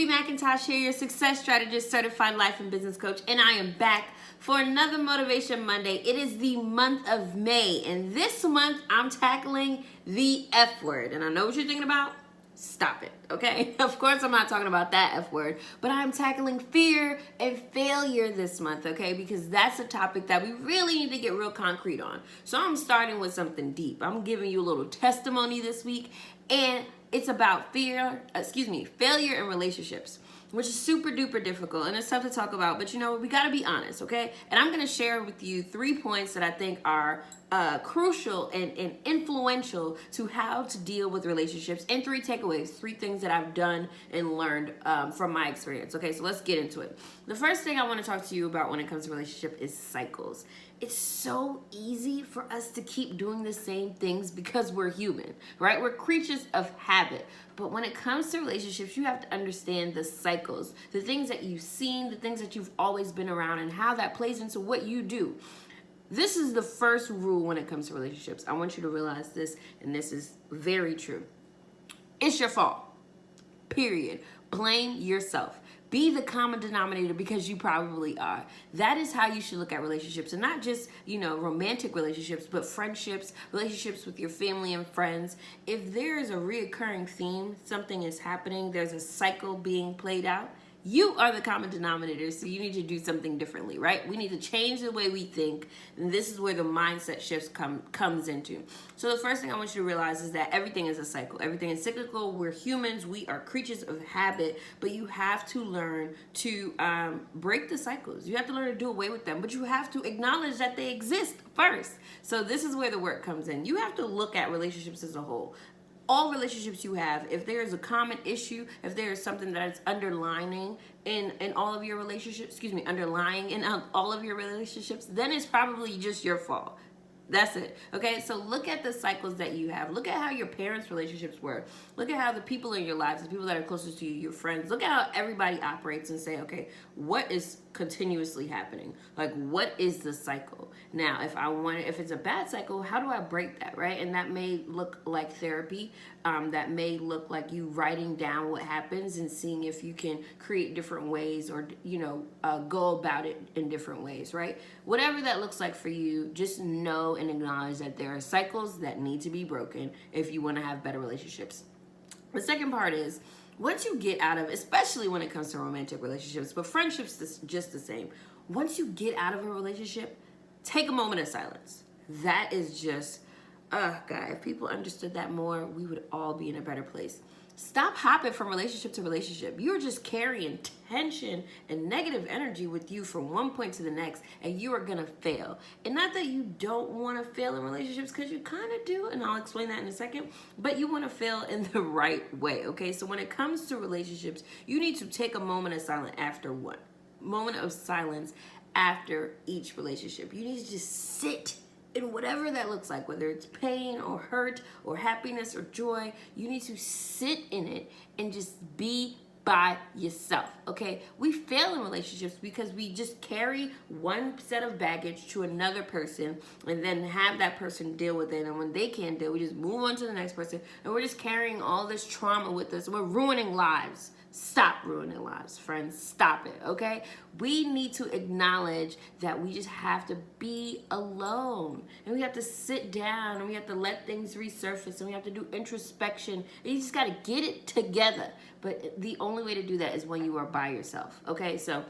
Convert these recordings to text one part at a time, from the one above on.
B. McIntosh here, your success strategist, certified life and business coach, and I am back for another Motivation Monday. It is the month of May, and this month I'm tackling the F word. And I know what you're thinking about. Stop it, okay? Of course I'm not talking about that F word, but I'm tackling fear and failure this month, okay? Because that's a topic that we really need to get real concrete on. So I'm starting with something deep. I'm giving you a little testimony this week, and it's about failure in relationships, which is super duper difficult and it's tough to talk about, but you know, we gotta be honest, okay? And I'm gonna share with you 3 points that I think are crucial and influential to how to deal with relationships, and 3 takeaways, 3 things that I've done and learned from my experience. Okay, so let's get into it. The first thing I want to talk to you about when it comes to relationship is cycles. It's so easy for us to keep doing the same things because we're human, right? We're creatures of habit. But when it comes to relationships, you have to understand the cycles, the things that you've seen, the things that you've always been around, and how that plays into what you do. This is the first rule when it comes to relationships. I want you to realize this, and this is very true. It's your fault. Period. Blame yourself. Be the common denominator because you probably are. That is how you should look at relationships, and not just, romantic relationships, but friendships, relationships with your family and friends. If there is a reoccurring theme, something is happening, there's a cycle being played out, you are the common denominator, so you need to do something differently, right? We need to change the way we think, and this is where the mindset shifts comes into. So the first thing I want you to realize is that everything is a cycle. Everything is cyclical. We're humans. We are creatures of habit, but you have to learn to break the cycles. You have to learn to do away with them, but you have to acknowledge that they exist first. So this is where the work comes in. You have to look at relationships as a whole. All relationships you have, if there is a common issue, if there is something that is underlying in all of your relationships, then it's probably just your fault. That's it. Okay, so look at the cycles that you have. Look at how your parents' relationships were. Look at how the people in your lives, the people that are closest to you, your friends, look at how everybody operates and say, okay, what is continuously happening? Like, what is the cycle? Now, if it's a bad cycle, how do I break that, right? And that may look like therapy. That may look like you writing down what happens and seeing if you can create different ways or, go about it in different ways, right? Whatever that looks like for you, just know and acknowledge that there are cycles that need to be broken if you want to have better relationships. The second part is, once you get out of, especially when it comes to romantic relationships, but friendships is just the same. Once you get out of a relationship, take a moment of silence. That is just, God, if people understood that more, we would all be in a better place. Stop hopping from relationship to relationship. You're just carrying tension and negative energy with you from one point to the next, and you are gonna fail. And not that you don't want to fail in relationships, because you kind of do, and I'll explain that in a second, but you want to fail in the right way, okay? So when it comes to relationships, you need to take a moment of silence after each relationship. You need to just sit in whatever that looks like, whether it's pain or hurt or happiness or joy. You need to sit in it and just be by yourself, okay? We fail in relationships because we just carry one set of baggage to another person and then have that person deal with it. And when they can't deal, we just move on to the next person, and we're just carrying all this trauma with us. We're ruining lives. Stop ruining lives, friends. Stop it, okay? We need to acknowledge that we just have to be alone, and we have to sit down, and we have to let things resurface, and we have to do introspection, and you just got to get it together. But the only way to do that is when you are by yourself, okay? So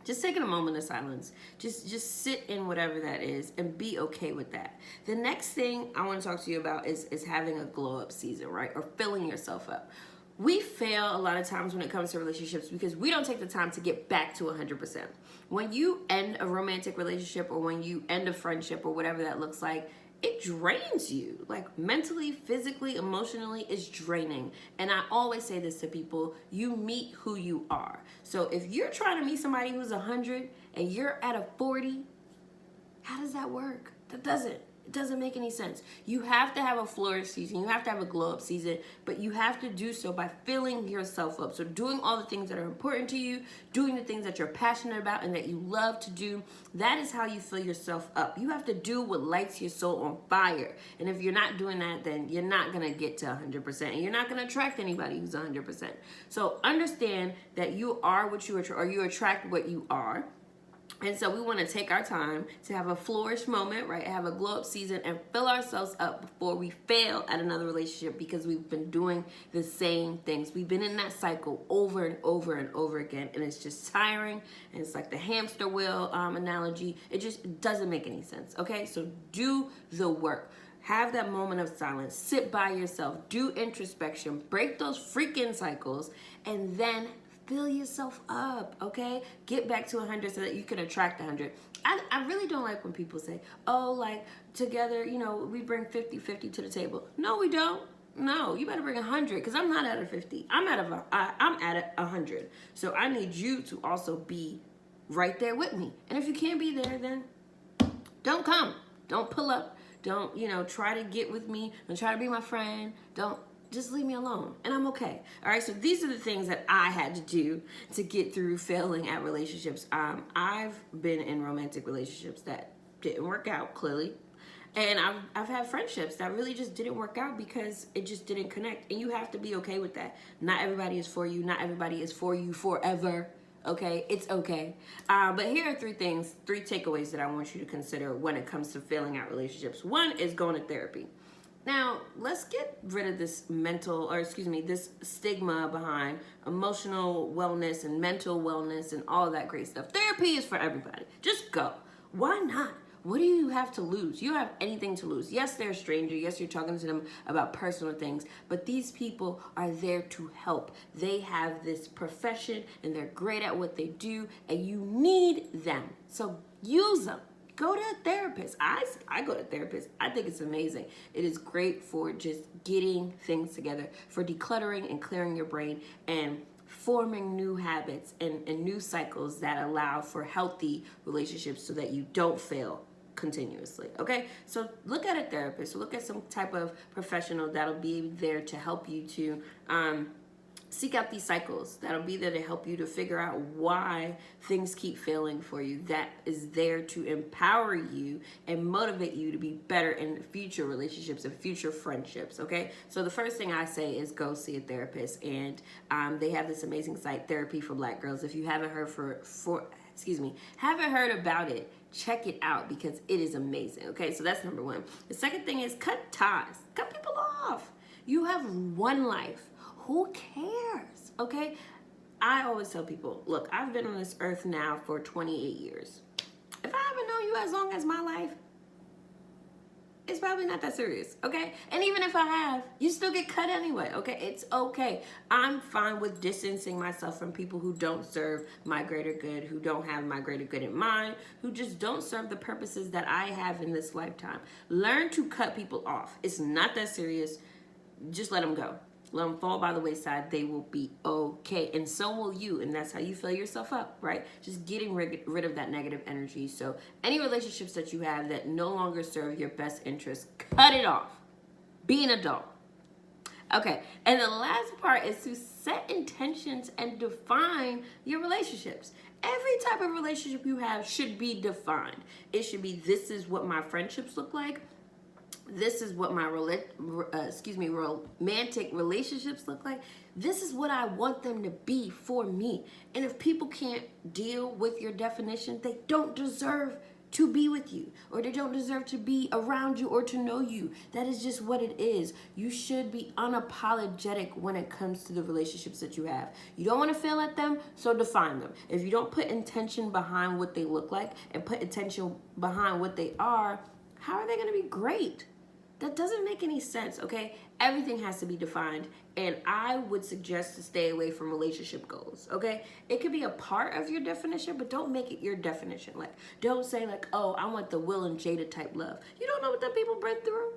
just taking a moment of silence. Just sit in whatever that is and be okay with that. The next thing I want to talk to you about is having a glow up season, right? Or filling yourself up. We fail a lot of times when it comes to relationships because we don't take the time to get back to 100%. When you end a romantic relationship, or when you end a friendship, or whatever that looks like, it drains you. Like, mentally, physically, emotionally, it's draining. And I always say this to people: you meet who you are. So if you're trying to meet somebody who's 100 and you're at a 40, how does that work? That doesn't. It doesn't make any sense. You have to have a flourish season. You have to have a glow up season, but you have to do so by filling yourself up. So doing all the things that are important to you, doing the things that you're passionate about and that you love to do, that is how you fill yourself up. You have to do what lights your soul on fire. And if you're not doing that, then you're not going to get to 100%, and you're not going to attract anybody who's 100%. So understand that you are what you attract, or you attract what you are. And so we want to take our time to have a flourish moment, right? Have a glow up season and fill ourselves up before we fail at another relationship, because we've been doing the same things. We've been in that cycle over and over and over again, and it's just tiring. And it's like the hamster wheel analogy. It just doesn't make any sense, okay? So do the work. Have that moment of silence. Sit by yourself. Do introspection. Break those freaking cycles, and then fill yourself up, okay? Get back to 100 so that you can attract 100. I really don't like when people say, oh, like, together, you know, we bring 50-50 to the table. No, we don't. No, you better bring 100, because I'm not at a 50. I'm at a 100. So I need you to also be right there with me. And if you can't be there, then don't come. Don't pull up. Don't, you know, try to get with me. Don't try to be my friend. Don't. Just leave me alone, and I'm okay. All right, so these are the things that I had to do to get through failing at relationships. I've been in romantic relationships that didn't work out, clearly. And I've had friendships that really just didn't work out because it just didn't connect. And you have to be okay with that. Not everybody is for you. Not everybody is for you forever. Okay, it's okay. But here are three takeaways that I want you to consider when it comes to failing at relationships. One is going to therapy. Now, let's get rid of this this stigma behind emotional wellness and mental wellness and all that great stuff. Therapy is for everybody. Just go. Why not? What do you have to lose? You don't have anything to lose. Yes, they're a stranger. Yes, you're talking to them about personal things, but these people are there to help. They have this profession and they're great at what they do, and you need them. So use them. Go to a therapist. I go to therapists. I think it's amazing. It is great for just getting things together, for decluttering and clearing your brain, and forming new habits and new cycles that allow for healthy relationships so that you don't fail continuously. Okay? So look at a therapist. Look at some type of professional that'll be there to help you to seek out these cycles. That'll be there to help you to figure out why things keep failing for you. That is there to empower you and motivate you to be better in future relationships and future friendships, okay? So the first thing I say is go see a therapist, and they have this amazing site, Therapy for Black Girls. If you haven't heard haven't heard about it, check it out, because it is amazing, okay? So that's number one. The second thing is cut ties. Cut people off. You have one life. Who cares, okay? I always tell people, look, I've been on this earth now for 28 years. If I haven't known you as long as my life, it's probably not that serious, okay? And even if I have, you still get cut anyway, okay? It's okay. I'm fine with distancing myself from people who don't serve my greater good, who don't have my greater good in mind, who just don't serve the purposes that I have in this lifetime. Learn to cut people off. It's not that serious. Just let them go. Let them fall by the wayside. They will be okay. And so will you. And that's how you fill yourself up, right? Just getting rid of that negative energy. So any relationships that you have that no longer serve your best interests, cut it off. Be an adult. Okay. And the last part is to set intentions and define your relationships. Every type of relationship you have should be defined. It should be, this is what my friendships look like. This is what my romantic relationships look like. This is what I want them to be for me. And if people can't deal with your definition, they don't deserve to be with you, or they don't deserve to be around you or to know you. That is just what it is. You should be unapologetic when it comes to the relationships that you have. You don't want to fail at them, so define them. If you don't put intention behind what they look like and put intention behind what they are, how are they going to be great? That doesn't make any sense, okay? Everything has to be defined, and I would suggest to stay away from relationship goals, okay? It could be a part of your definition, but don't make it your definition. Like, don't say like, oh, I want the Will and Jada type love. You don't know what them people been through.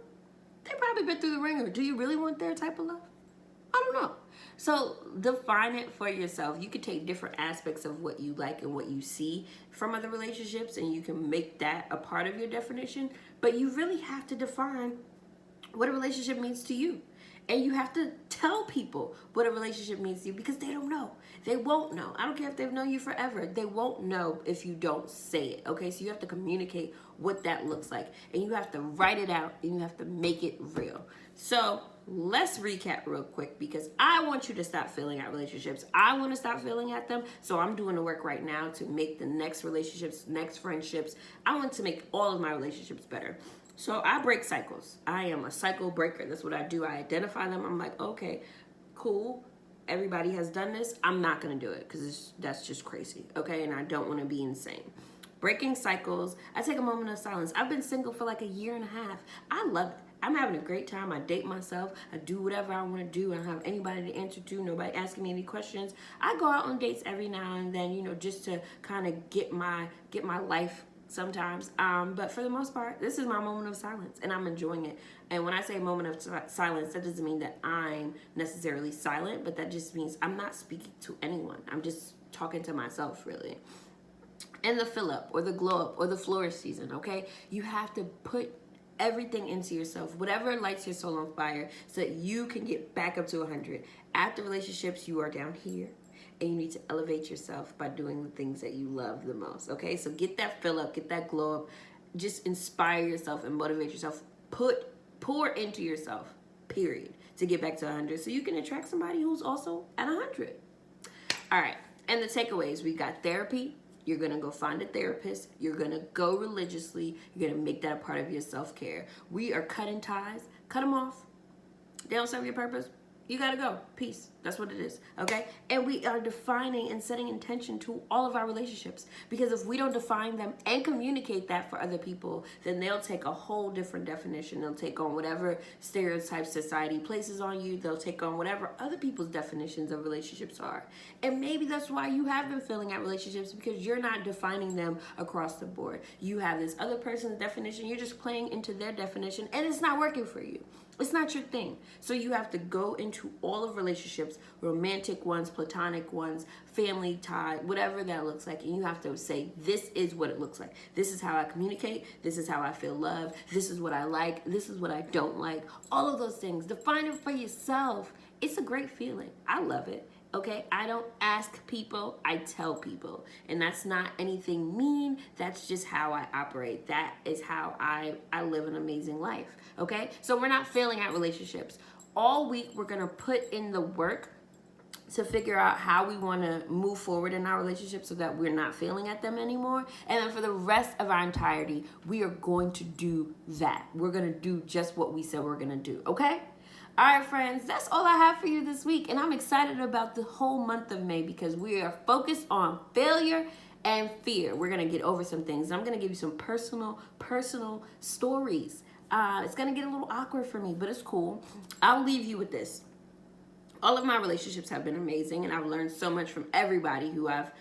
They probably been through the ringer. Do you really want their type of love? I don't know. So define it for yourself. You could take different aspects of what you like and what you see from other relationships, and you can make that a part of your definition. But you really have to define what a relationship means to you. And you have to tell people what a relationship means to you, because they don't know. They won't know. I don't care if they've known you forever. They won't know if you don't say it, okay? So you have to communicate what that looks like. And you have to write it out, and you have to make it real. So let's recap real quick, because I want you to stop failing at relationships. I want to stop failing at them. So I'm doing the work right now to make the next relationships, next friendships. I want to make all of my relationships better. So I break cycles. I am a cycle breaker. That's what I do. I identify them. I'm like, okay, cool. Everybody has done this. I'm not going to do it because that's just crazy. Okay. And I don't want to be insane. Breaking cycles. I take a moment of silence. I've been single for like a year and a half. I love it. I'm having a great time. I date myself. I do whatever I want to do. I don't have anybody to answer to. Nobody asking me any questions. I go out on dates every now and then, you know, just to kind of get my life sometimes. But for the most part, this is my moment of silence, and I'm enjoying it. And when I say moment of silence, that doesn't mean that I'm necessarily silent, but that just means I'm not speaking to anyone. I'm just talking to myself, really. And the fill up or the glow up or the flourish season, okay? You have to put everything into yourself, whatever lights your soul on fire, so that you can get back up to 100. After relationships, you are down here, and you need to elevate yourself by doing the things that you love the most, okay? So get that fill up, get that glow up, just inspire yourself and motivate yourself. Pour into yourself, period, to get back to 100, so you can attract somebody who's also at 100. All right, and the takeaways, we got therapy. You're going to go find a therapist. You're going to go religiously. You're going to make that a part of your self-care. We are cutting ties. Cut them off. They don't serve your purpose. You got to go. Peace. That's what it is. Okay? And we are defining and setting intention to all of our relationships. Because if we don't define them and communicate that for other people, then they'll take a whole different definition. They'll take on whatever stereotypes society places on you. They'll take on whatever other people's definitions of relationships are. And maybe that's why you have been failing at relationships, because you're not defining them across the board. You have this other person's definition. You're just playing into their definition, and it's not working for you. It's not your thing. So you have to go into all of relationships, romantic ones, platonic ones, family tie, whatever that looks like. And you have to say, this is what it looks like. This is how I communicate. This is how I feel love. This is what I like. This is what I don't like. All of those things. Define it for yourself. It's a great feeling. I love it. Okay, I don't ask people, I tell people. And that's not anything mean, that's just how I operate. That is how I live an amazing life, okay? So we're not failing at relationships. All week, we're gonna put in the work to figure out how we wanna move forward in our relationships so that we're not failing at them anymore. And then for the rest of our entirety, we are going to do that. We're gonna do just what we said we're gonna do, okay? All right, friends, that's all I have for you this week. And I'm excited about the whole month of May, because we are focused on failure and fear. We're going to get over some things. I'm going to give you some personal stories. It's going to get a little awkward for me, but it's cool. I'll leave you with this. All of my relationships have been amazing, and I've learned so much from everybody who I've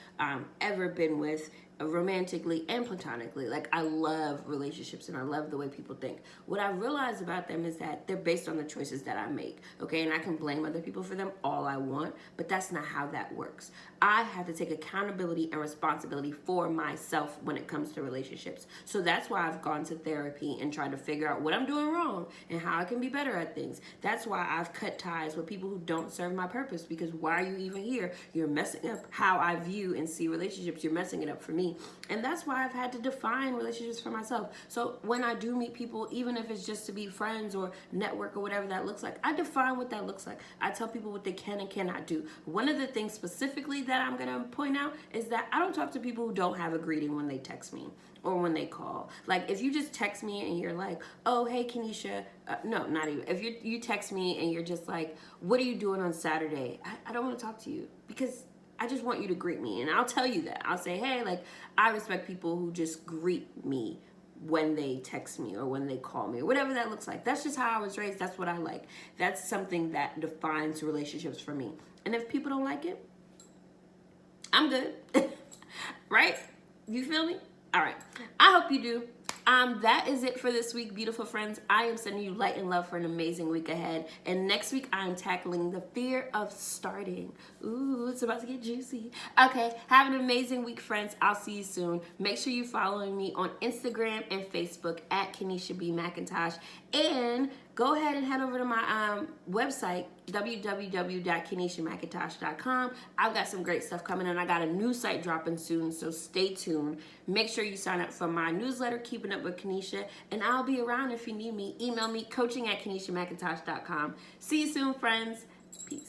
ever been with, romantically and platonically. Like, I love relationships, and I love the way people think. What I realize about them is that they're based on the choices that I make, okay? And I can blame other people for them all I want, but that's not how that works. I have to take accountability and responsibility for myself when it comes to relationships. So that's why I've gone to therapy and tried to figure out what I'm doing wrong and how I can be better at things. That's why I've cut ties with people who don't serve my purpose, because why are you even here? You're messing up how I view and see relationships. You're messing it up for me. And that's why I've had to define relationships for myself. So when I do meet people, even if it's just to be friends or network or whatever that looks like, I define what that looks like. I tell people what they can and cannot do. One of the things specifically that I'm going to point out is that I don't talk to people who don't have a greeting when they text me or when they call. Like, if you just text me and you're like, oh, hey, Kenesha, no, not even. If you text me and you're just like, what are you doing on Saturday? I don't want to talk to you, because I just want you to greet me. And I'll tell you that. I'll say, hey, like, I respect people who just greet me when they text me or when they call me or whatever that looks like. That's just how I was raised. That's what I like. That's something that defines relationships for me. And if people don't like it, I'm good. Right? You feel me? All right. I hope you do. That is it for this week, beautiful friends. I am sending you light and love for an amazing week ahead. And next week, I'm tackling the fear of starting. Ooh, it's about to get juicy. Okay, have an amazing week, friends. I'll see you soon. Make sure you're following me on Instagram and Facebook at Kenesha B. McIntosh. And go ahead and head over to my website, www.keneshamcintosh.com. I've got some great stuff coming, and I got a new site dropping soon, so stay tuned. Make sure you sign up for my newsletter, Keeping Up with Kenesha, and I'll be around if you need me. Email me, coaching@keneshamcintosh.com. See you soon, friends. Peace.